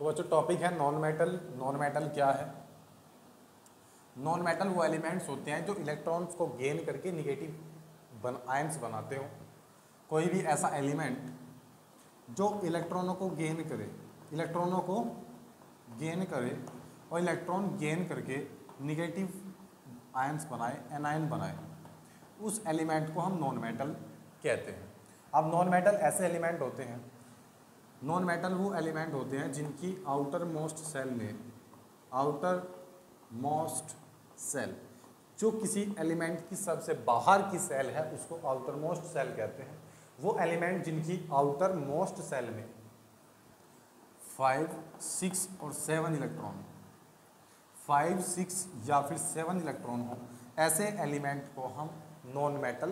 बच्चों टॉपिक है non metal. Non metal क्या है? नॉन मेटल वो एलिमेंट्स होते हैं जो इलेक्ट्रॉन्स को गेन करके निगेटिव आयंस बनाते हो। कोई भी ऐसा एलिमेंट जो इलेक्ट्रॉनों को गेन करे, इलेक्ट्रॉनों को गेन करे और इलेक्ट्रॉन गेन करके निगेटिव आयंस बनाए, एनायन बनाए, उस एलिमेंट को हम नॉन मेटल कहते हैं। अब नॉन मेटल ऐसे एलिमेंट होते हैं, नॉन मेटल वो एलिमेंट होते हैं जिनकी आउटर मोस्ट सेल में, आउटर मोस्ट सेल जो किसी एलिमेंट की सबसे बाहर की सेल है उसको आउटर मोस्ट सेल कहते हैं। वो एलिमेंट जिनकी आउटर मोस्ट सेल में 5, 6 और 7 इलेक्ट्रॉन, 5, 6 या फिर 7 इलेक्ट्रॉन हो, ऐसे एलिमेंट को हम नॉन मेटल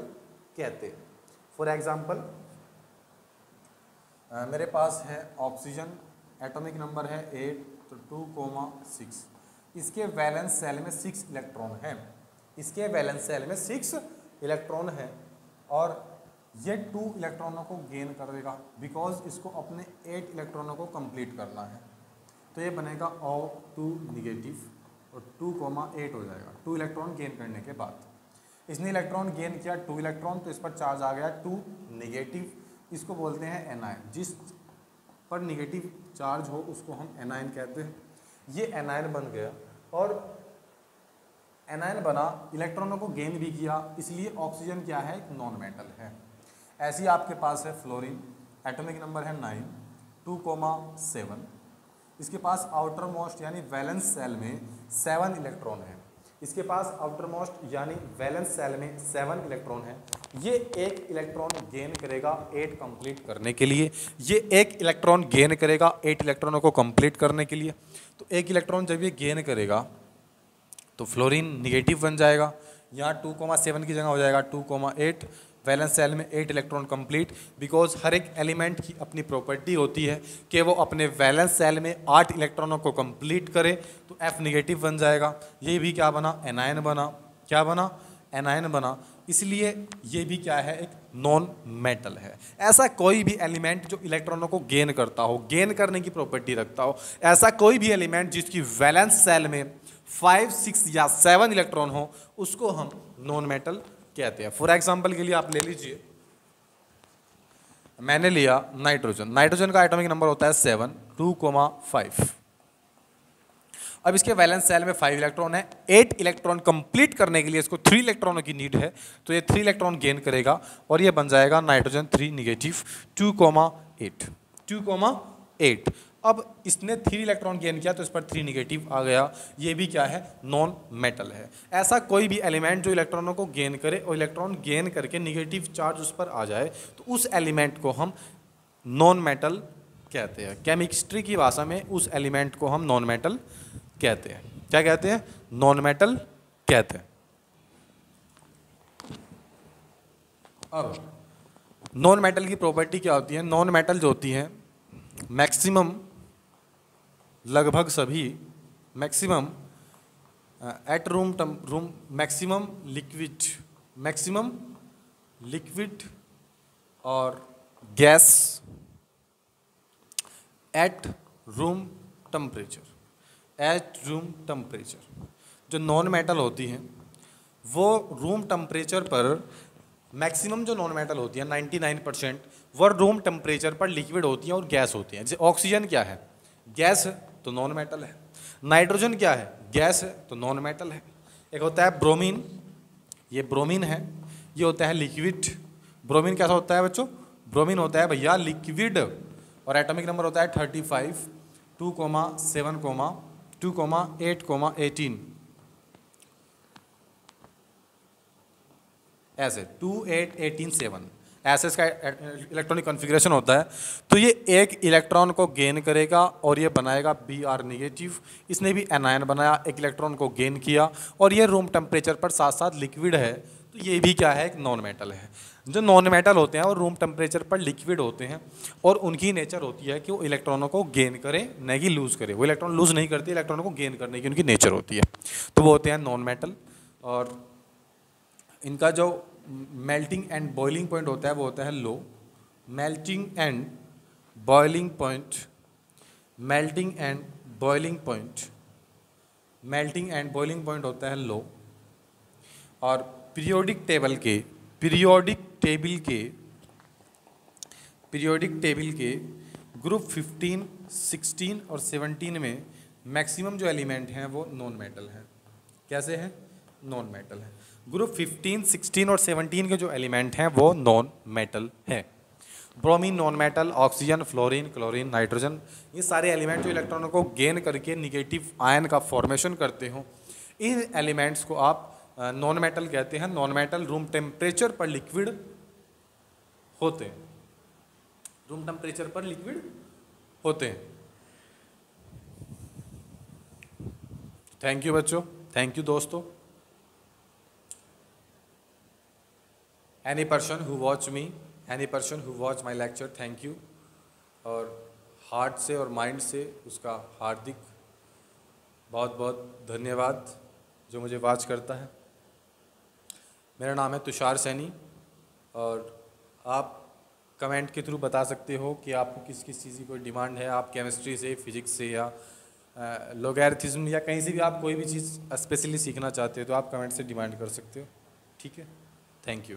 कहते हैं। फॉर एग्जांपल मेरे पास है ऑक्सीजन, एटॉमिक नंबर है 8, तो 2,6, इसके वैलेंस सेल में 6 इलेक्ट्रॉन हैं, इसके वैलेंस सेल में 6 इलेक्ट्रॉन हैं और ये 2 इलेक्ट्रॉनों को गेन करेगा बिकॉज इसको अपने 8 इलेक्ट्रॉनों को कंप्लीट करना है। तो ये बनेगा O2 निगेटिव और 2,8 हो जाएगा 2 इलेक्ट्रॉन गेन करने के बाद। इसने इलेक्ट्रॉन गेन किया 2 इलेक्ट्रॉन, तो इस पर चार्ज आ गया 2 निगेटिव, इसको बोलते हैं एनायन। जिस पर निगेटिव चार्ज हो उसको हम एनायन कहते हैं। ये एनायन बन गया और एनायन बना, इलेक्ट्रॉनों को गेन भी किया, इसलिए ऑक्सीजन क्या है? एक नॉन मेटल है। ऐसे ही आपके पास है फ्लोरीन, एटॉमिक नंबर है 9, 2,7, इसके पास आउटर मोस्ट यानी वैलेंस सेल में 7 इलेक्ट्रॉन है, इसके पास आउटर मोस्ट यानी वैलेंस सेल में 7 इलेक्ट्रॉन है। ये एक इलेक्ट्रॉन गेन करेगा 8 कंप्लीट करने के लिए, ये एक इलेक्ट्रॉन गेन करेगा 8 इलेक्ट्रॉनों को कंप्लीट करने के लिए। तो एक इलेक्ट्रॉन जब ये गेन करेगा तो फ्लोरीन निगेटिव बन जाएगा, यहाँ 2,7 की जगह हो जाएगा 2,8, वैलेंस सेल में 8 इलेक्ट्रॉन कंप्लीट। बिकॉज हर एक एलिमेंट की अपनी प्रॉपर्टी होती है कि वो अपने वैलेंस सेल में 8 इलेक्ट्रॉनों को कंप्लीट करे, तो F निगेटिव बन जाएगा। ये भी क्या बना? एनायन बना। क्या बना? एनायन बना। इसलिए ये भी क्या है? एक नॉन मेटल है। ऐसा कोई भी एलिमेंट जो इलेक्ट्रॉनों को गेन करता हो, गेन करने की प्रॉपर्टी रखता हो, ऐसा कोई भी एलिमेंट जिसकी वैलेंस सेल में 5, 6 या 7 इलेक्ट्रॉन हो, उसको हम नॉन मेटल कहते हैं। फॉर एग्जाम्पल के लिए आप ले लीजिए, मैंने लिया नाइट्रोजन, नाइट्रोजन का एटॉमिक नंबर होता है 7, 2,5। अब इसके वैलेंस सेल में 5 इलेक्ट्रॉन है, 8 इलेक्ट्रॉन कंप्लीट करने के लिए इसको 3 इलेक्ट्रॉनों की नीड है, तो ये 3 इलेक्ट्रॉन गेन करेगा और ये बन जाएगा नाइट्रोजन 3 निगेटिव 2,8, 2,8। अब इसने 3 इलेक्ट्रॉन गेन किया तो इस पर 3 निगेटिव आ गया, ये भी क्या है? नॉन मेटल है। ऐसा कोई भी एलिमेंट जो इलेक्ट्रॉनों को गेन करे और इलेक्ट्रॉन गेन करके निगेटिव चार्ज उस पर आ जाए, तो उस एलिमेंट को हम नॉन मेटल कहते हैं। केमिस्ट्री की भाषा में उस एलिमेंट को हम नॉन मेटल कहते हैं। क्या कहते हैं? नॉन मेटल कहते हैं। अब नॉन मेटल की प्रॉपर्टी क्या होती है? नॉन मेटल जो होती है मैक्सिमम, लगभग सभी, maximum at room maximum liquid और गैस एट रूम टेम्परेचर। जो नॉन मेटल होती हैं वो रूम टेम्परेचर पर, मैक्सिमम जो नॉन मेटल होती है 99%, वो रूम टेम्परेचर पर लिक्विड होती हैं और गैस होती हैं। जैसे ऑक्सीजन क्या है? गैस है तो नॉन मेटल है। नाइट्रोजन क्या है? गैस है तो नॉन मेटल है। एक होता है ब्रोमीन, ये ब्रोमीन है, ये होता है लिक्विड। ब्रोमीन कैसा होता है बच्चों? ब्रोमीन होता है भैया लिक्विड और एटॉमिक नंबर होता है 35, 2,7, 2,8, 18, ऐसे 2, 8, 18, 7, ऐसे इसका इलेक्ट्रॉनिक कॉन्फ़िगरेशन होता है। तो ये एक इलेक्ट्रॉन को गेन करेगा और ये बनाएगा Br निगेटिव। इसने भी एनायन बनाया, एक इलेक्ट्रॉन को गेन किया और ये रूम टेम्परेचर पर साथ साथ लिक्विड है, तो ये भी क्या है? एक नॉन मेटल है। जो नॉन मेटल होते हैं वो रूम टेम्परेचर पर लिक्विड होते हैं और उनकी नेचर होती है कि वो इलेक्ट्रॉनों को गेन करे, न कि लूज़ करे। वो इलेक्ट्रॉन लूज़ नहीं करती, इलेक्ट्रॉनों को गेन करने की उनकी नेचर होती है, तो वो होते हैं नॉन मेटल। और इनका जो मेल्टिंग एंड बॉइलिंग पॉइंट होता है वो होता है low. Melting and boiling point melting and boiling point, melting and boiling point होता है लो, और पीरियोडिक टेबल के ग्रुप 15, 16 और 17 में मैक्सिमम जो एलिमेंट हैं वो नॉन मेटल हैं। कैसे हैं? नॉन मेटल है। ग्रुप 15, 16 और 17 के जो एलिमेंट हैं वो नॉन मेटल हैं। Bromine non metal, oxygen, fluorine, chlorine, nitrogen, ये सारे एलिमेंट जो इलेक्ट्रॉनों को गेन करके निगेटिव आयन का फॉर्मेशन करते हो, इन एलिमेंट्स को आप नॉन मेटल कहते हैं। नॉन मेटल रूम टेम्परेचर पर लिक्विड होते हैं, रूम टेम्परेचर पर लिक्विड होते हैं। थैंक यू बच्चों, थैंक यू दोस्तों। Any person who watch me, any person who watch my lecture, thank you. और हार्ट से और माइंड से उसका हार्दिक बहुत बहुत धन्यवाद जो मुझे वॉच करता है। मेरा नाम है तुषार सैनी, और आप कमेंट के थ्रू बता सकते हो कि आपको किस किस चीज़ की कोई डिमांड है। आप केमिस्ट्री से, फिजिक्स से, या लॉगरिथम या कहीं से भी आप कोई भी चीज़ स्पेशली सीखना चाहते हो तो आप कमेंट से डिमांड कर सकते हो। ठीक है, थैंक यू।